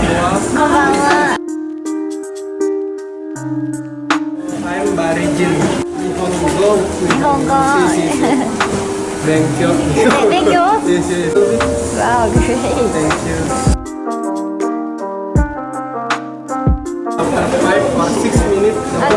は。I'm Barijin. 日本語。勉強。勉強 Yes, yes. Wow, great. Thank you. After 5 or 6 minutes.